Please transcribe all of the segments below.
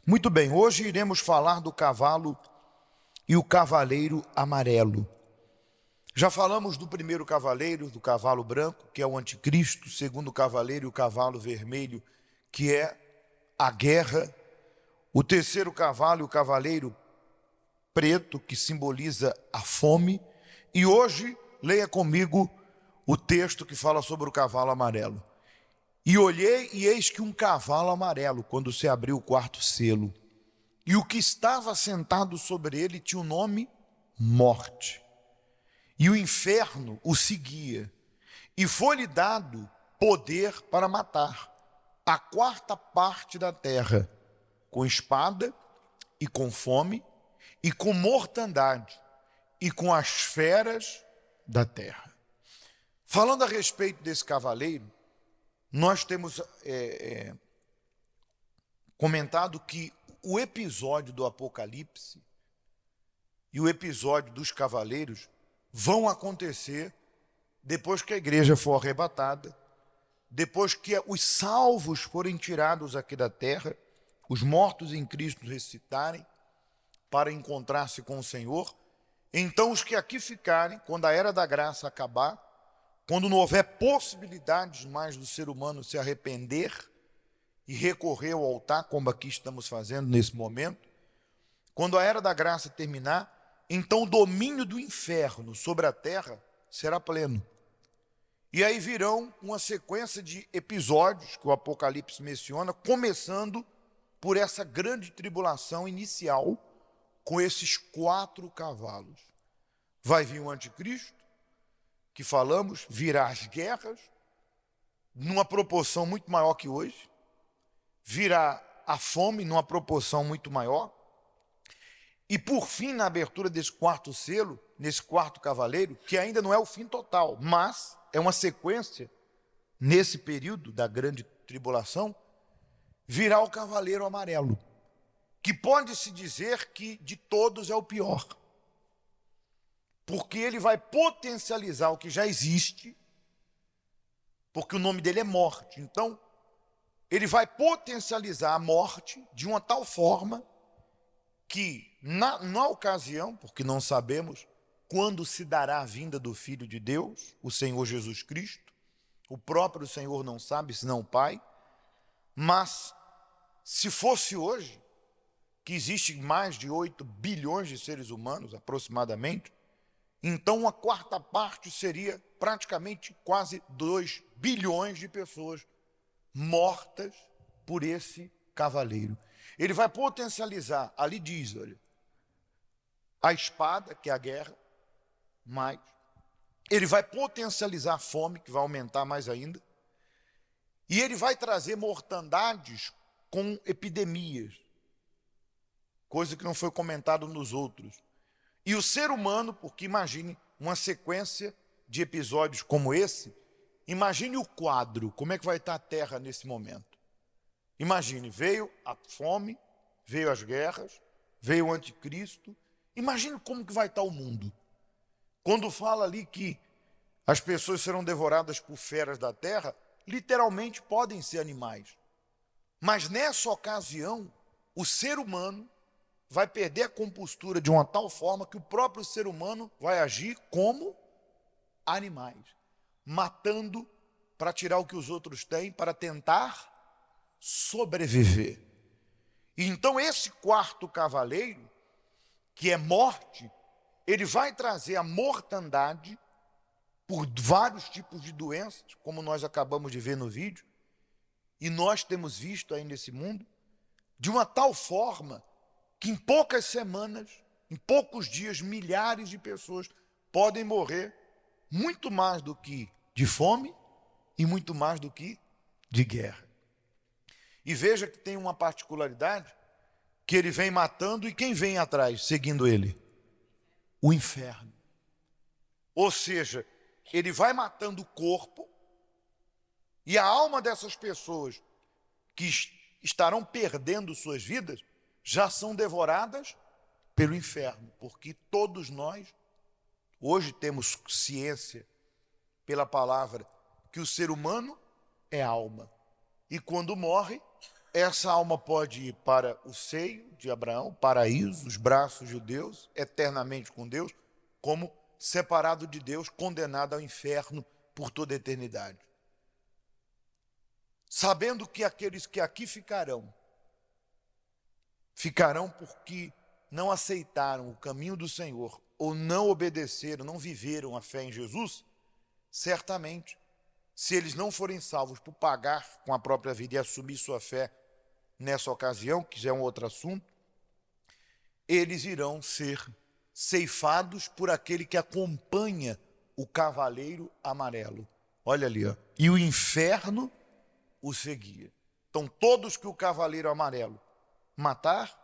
Muito bem, hoje iremos falar do cavalo e o cavaleiro amarelo. Já falamos do primeiro cavaleiro, do cavalo branco, que é o anticristo, o segundo cavaleiro, o cavalo vermelho, que é a guerra, o terceiro cavalo, o cavaleiro preto, que simboliza a fome, e hoje leia comigo o texto que fala sobre o cavalo amarelo. E olhei, e eis que um cavalo amarelo, quando se abriu o quarto selo, e o que estava sentado sobre ele tinha o nome Morte. E o inferno o seguia, e foi-lhe dado poder para matar a quarta parte da terra, com espada, e com fome, e com mortandade, e com as feras da terra. Falando a respeito desse cavaleiro, nós temos comentado que o episódio do Apocalipse e o episódio dos cavaleiros vão acontecer depois que a igreja for arrebatada, depois que os salvos forem tirados aqui da terra, os mortos em Cristo ressuscitarem para encontrar-se com o Senhor. Então os que aqui ficarem, quando a era da graça acabar, quando não houver possibilidades mais do ser humano se arrepender e recorrer ao altar, como aqui estamos fazendo nesse momento, quando a era da graça terminar, então o domínio do inferno sobre a terra será pleno. E aí virão uma sequência de episódios que o Apocalipse menciona, começando por essa grande tribulação inicial, com esses 4 cavalos. Vai vir o anticristo, que falamos, virá as guerras, numa proporção muito maior que hoje, virá a fome numa proporção muito maior, e por fim, na abertura desse quarto selo, nesse quarto cavaleiro, que ainda não é o fim total, mas é uma sequência, nesse período da grande tribulação, virá o cavaleiro amarelo, que pode-se dizer que de todos é o pior, porque ele vai potencializar o que já existe, porque o nome dele é morte. Então, ele vai potencializar a morte de uma tal forma que, na ocasião, porque não sabemos quando se dará a vinda do Filho de Deus, o Senhor Jesus Cristo, o próprio Senhor não sabe, senão o Pai, mas se fosse hoje, que existem mais de 8 bilhões de seres humanos, aproximadamente, então uma quarta parte seria praticamente quase 2 bilhões de pessoas mortas por esse cavaleiro. Ele vai potencializar, ali diz, olha, a espada, que é a guerra, mas ele vai potencializar a fome, que vai aumentar mais ainda, e ele vai trazer mortandades com epidemias, coisa que não foi comentado nos outros. E o ser humano, porque imagine uma sequência de episódios como esse, imagine o quadro, como é que vai estar a terra nesse momento. Imagine, veio a fome, veio as guerras, veio o anticristo, imagine como que vai estar o mundo. Quando fala ali que as pessoas serão devoradas por feras da terra, literalmente podem ser animais. Mas nessa ocasião, o ser humano vai perder a compostura de uma tal forma que o próprio ser humano vai agir como animais, matando para tirar o que os outros têm, para tentar sobreviver. E então esse quarto cavaleiro, que é morte, ele vai trazer a mortandade por vários tipos de doenças, como nós acabamos de ver no vídeo, e nós temos visto aí nesse mundo, de uma tal forma que em poucas semanas, em poucos dias, milhares de pessoas podem morrer, muito mais do que de fome e muito mais do que de guerra. E veja que tem uma particularidade, que ele vem matando, e quem vem atrás, seguindo ele? O inferno. Ou seja, ele vai matando o corpo, e a alma dessas pessoas que estarão perdendo suas vidas, já são devoradas pelo inferno, porque todos nós, hoje temos ciência pela palavra, que o ser humano é alma, e quando morre, essa alma pode ir para o seio de Abraão, o paraíso, os braços de Deus, eternamente com Deus, como separado de Deus, condenado ao inferno por toda a eternidade. Sabendo que aqueles que aqui ficarão porque não aceitaram o caminho do Senhor, ou não obedeceram, não viveram a fé em Jesus, certamente, se eles não forem salvos por pagar com a própria vida e assumir sua fé nessa ocasião, que já é um outro assunto, eles irão ser ceifados por aquele que acompanha o cavaleiro amarelo. Olha ali, ó. E o inferno o seguia. Então, todos que o cavaleiro amarelo matar,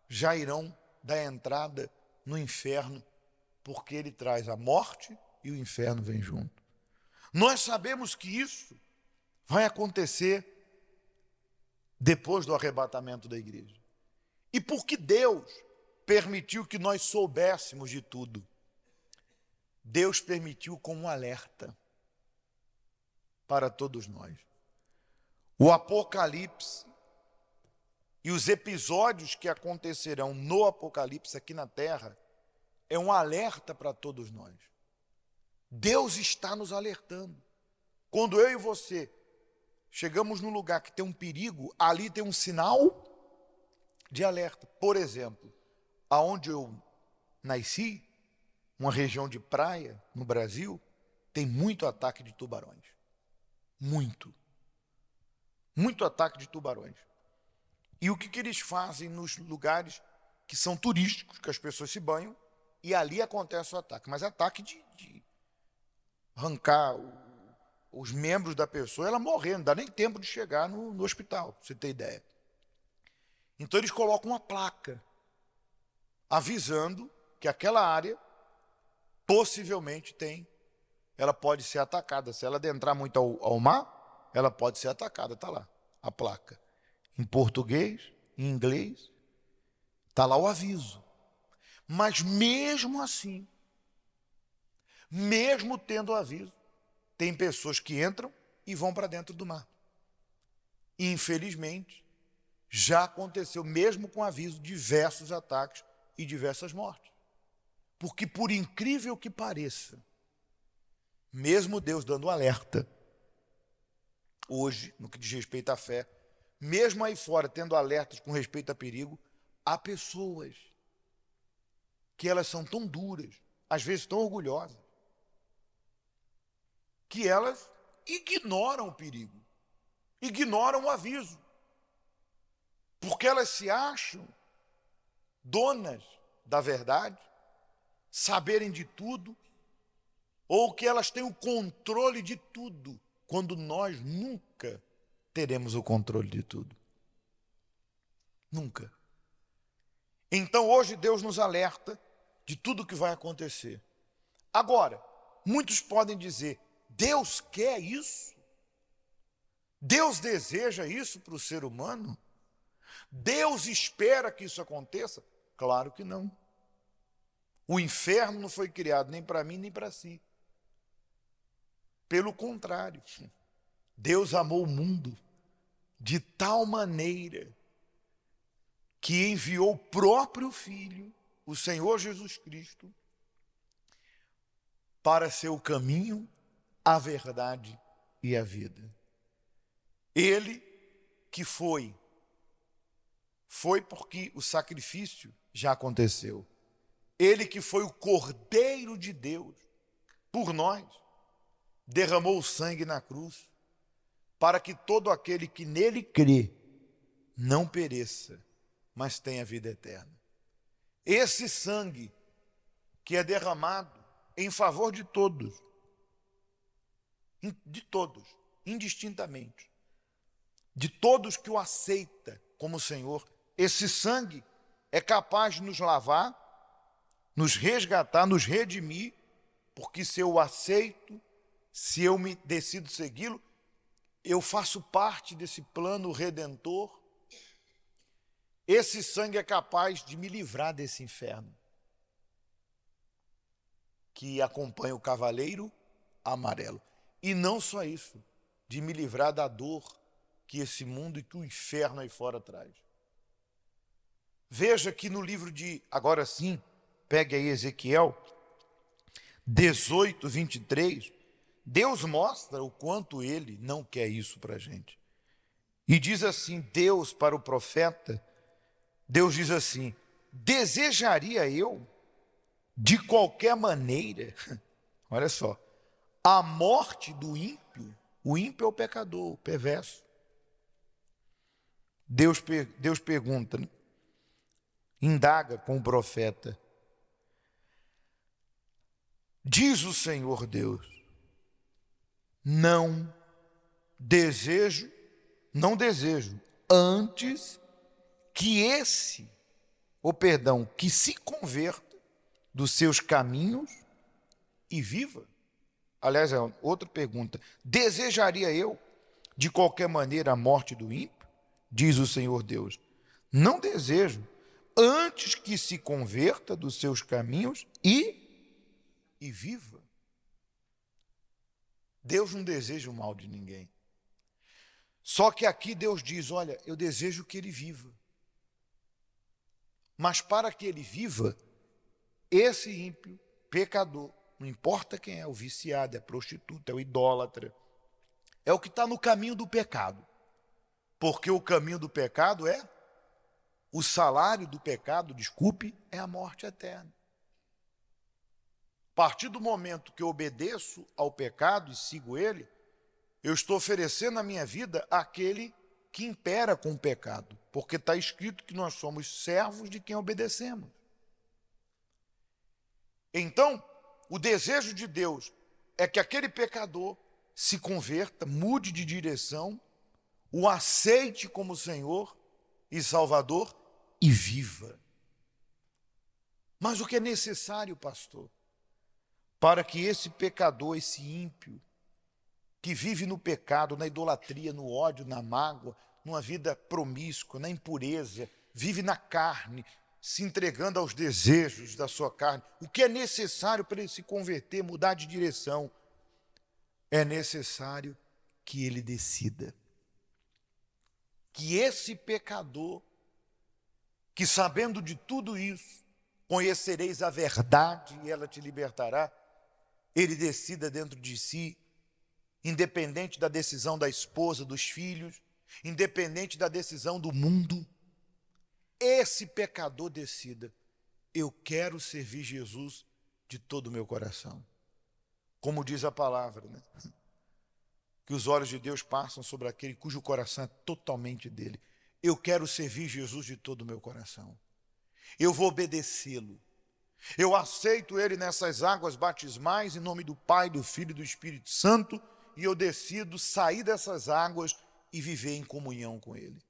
já irão dar entrada no inferno, porque ele traz a morte e o inferno vem junto. Nós sabemos que isso vai acontecer depois do arrebatamento da igreja. E porque Deus permitiu que nós soubéssemos de tudo? Deus permitiu como um alerta para todos nós. O Apocalipse e os episódios que acontecerão no Apocalipse aqui na terra é um alerta para todos nós. Deus está nos alertando. Quando eu e você chegamos num lugar que tem um perigo, ali tem um sinal de alerta. Por exemplo, aonde eu nasci, uma região de praia no Brasil, tem muito ataque de tubarões. Muito ataque de tubarões. E o que eles fazem nos lugares que são turísticos, que as pessoas se banham, e ali acontece o ataque. Mas ataque de arrancar os membros da pessoa, ela morrendo, não dá nem tempo de chegar no hospital, pra você ter ideia. Então eles colocam uma placa avisando que aquela área possivelmente ela pode ser atacada. Se ela adentrar muito ao mar, ela pode ser atacada, está lá a placa. Em português, em inglês, está lá o aviso. Mas mesmo assim, mesmo tendo o aviso, tem pessoas que entram e vão para dentro do mar. E, infelizmente, já aconteceu, mesmo com aviso, diversos ataques e diversas mortes. Porque, por incrível que pareça, mesmo Deus dando alerta, hoje, no que diz respeito à fé, mesmo aí fora, tendo alertas com respeito a perigo, há pessoas que elas são tão duras, às vezes tão orgulhosas, que elas ignoram o perigo, ignoram o aviso, porque elas se acham donas da verdade, saberem de tudo, ou que elas têm o controle de tudo, quando nós nunca teremos o controle de tudo. Nunca. Então hoje Deus nos alerta de tudo que vai acontecer. Agora, muitos podem dizer, Deus quer isso? Deus deseja isso para o ser humano? Deus espera que isso aconteça? Claro que não. O inferno não foi criado nem para mim nem para si. Pelo contrário, Deus amou o mundo de tal maneira que enviou o próprio Filho, o Senhor Jesus Cristo, para ser o caminho, a verdade e a vida. Ele que foi porque o sacrifício já aconteceu. Ele que foi o Cordeiro de Deus por nós, derramou o sangue na cruz, para que todo aquele que nele crê não pereça, mas tenha vida eterna. Esse sangue que é derramado em favor de todos, indistintamente, de todos que o aceita como Senhor, esse sangue é capaz de nos lavar, nos resgatar, nos redimir, porque se eu o aceito, se eu me decido segui-lo, eu faço parte desse plano redentor. Esse sangue é capaz de me livrar desse inferno que acompanha o cavaleiro amarelo. E não só isso, de me livrar da dor que esse mundo e que o inferno aí fora traz. Veja que no livro de, agora sim, pegue aí Ezequiel 18, 23, Deus mostra o quanto ele não quer isso para a gente. E diz assim, Deus para o profeta, Deus diz assim, desejaria eu, de qualquer maneira, olha só, a morte do ímpio. O ímpio é o pecador, o perverso. Deus pergunta, né? Indaga com o profeta. Diz o Senhor Deus, não desejo, antes que que se converta dos seus caminhos e viva. Aliás, é outra pergunta. Desejaria eu, de qualquer maneira, a morte do ímpio? Diz o Senhor Deus. Não desejo, antes que se converta dos seus caminhos e viva. Deus não deseja o mal de ninguém. Só que aqui Deus diz, olha, eu desejo que ele viva. Mas para que ele viva, esse ímpio, pecador, não importa quem é, o viciado, é a prostituta, é o idólatra, é o que está no caminho do pecado. Porque o caminho do pecado o salário do pecado, desculpe, é a morte eterna. A partir do momento que eu obedeço ao pecado e sigo ele, eu estou oferecendo a minha vida àquele que impera com o pecado, porque está escrito que nós somos servos de quem obedecemos. Então, o desejo de Deus é que aquele pecador se converta, mude de direção, o aceite como Senhor e Salvador e viva. Mas o que é necessário, pastor, para que esse pecador, esse ímpio, que vive no pecado, na idolatria, no ódio, na mágoa, numa vida promíscua, na impureza, vive na carne, se entregando aos desejos da sua carne, o que é necessário para ele se converter, mudar de direção? É necessário que ele decida. Que esse pecador, que sabendo de tudo isso, conhecereis a verdade e ela te libertará, ele decida dentro de si, independente da decisão da esposa, dos filhos, independente da decisão do mundo, esse pecador decida, eu quero servir Jesus de todo o meu coração. Como diz a palavra, né? Que os olhos de Deus passam sobre aquele cujo coração é totalmente dele. Eu quero servir Jesus de todo o meu coração. Eu vou obedecê-lo. Eu aceito ele nessas águas batismais em nome do Pai, do Filho e do Espírito Santo, e eu decido sair dessas águas e viver em comunhão com ele.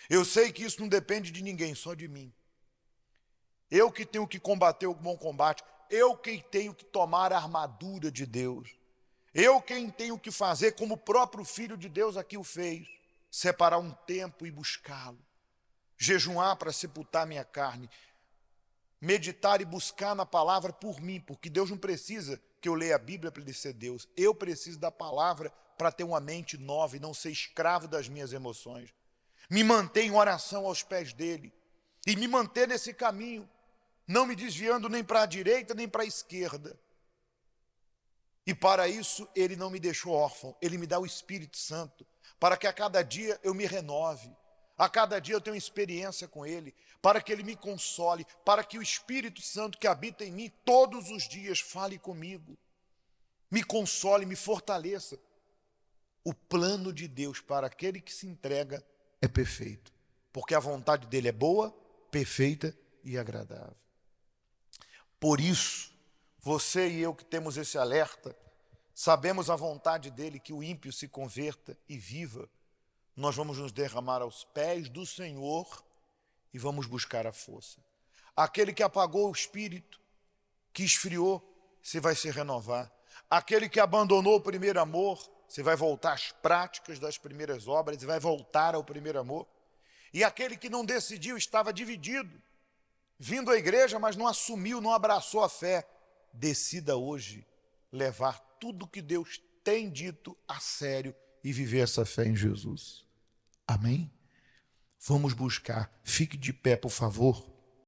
Eu sei que isso não depende de ninguém, só de mim. Eu que tenho que combater o bom combate, eu quem tenho que tomar a armadura de Deus. Eu quem tenho que fazer como o próprio Filho de Deus aqui o fez, separar um tempo e buscá-lo, jejuar para sepultar minha carne, meditar e buscar na palavra por mim, porque Deus não precisa que eu leia a Bíblia para ele ser Deus. Eu preciso da palavra para ter uma mente nova e não ser escravo das minhas emoções. Me manter em oração aos pés dele e me manter nesse caminho, não me desviando nem para a direita nem para a esquerda. E para isso ele não me deixou órfão, ele me dá o Espírito Santo, para que a cada dia eu me renove, a cada dia eu tenho experiência com ele, para que ele me console, para que o Espírito Santo que habita em mim todos os dias fale comigo, me console, me fortaleça. O plano de Deus para aquele que se entrega é perfeito, porque a vontade dele é boa, perfeita e agradável. Por isso, você e eu que temos esse alerta, sabemos a vontade dele que o ímpio se converta e viva, nós vamos nos derramar aos pés do Senhor e vamos buscar a força. Aquele que apagou o espírito, que esfriou, você vai se renovar. Aquele que abandonou o primeiro amor, você vai voltar às práticas das primeiras obras e vai voltar ao primeiro amor. E aquele que não decidiu, estava dividido, vindo à igreja, mas não assumiu, não abraçou a fé, decida hoje levar tudo que Deus tem dito a sério e viver essa fé em Jesus. Amém? Vamos buscar. Fique de pé, por favor.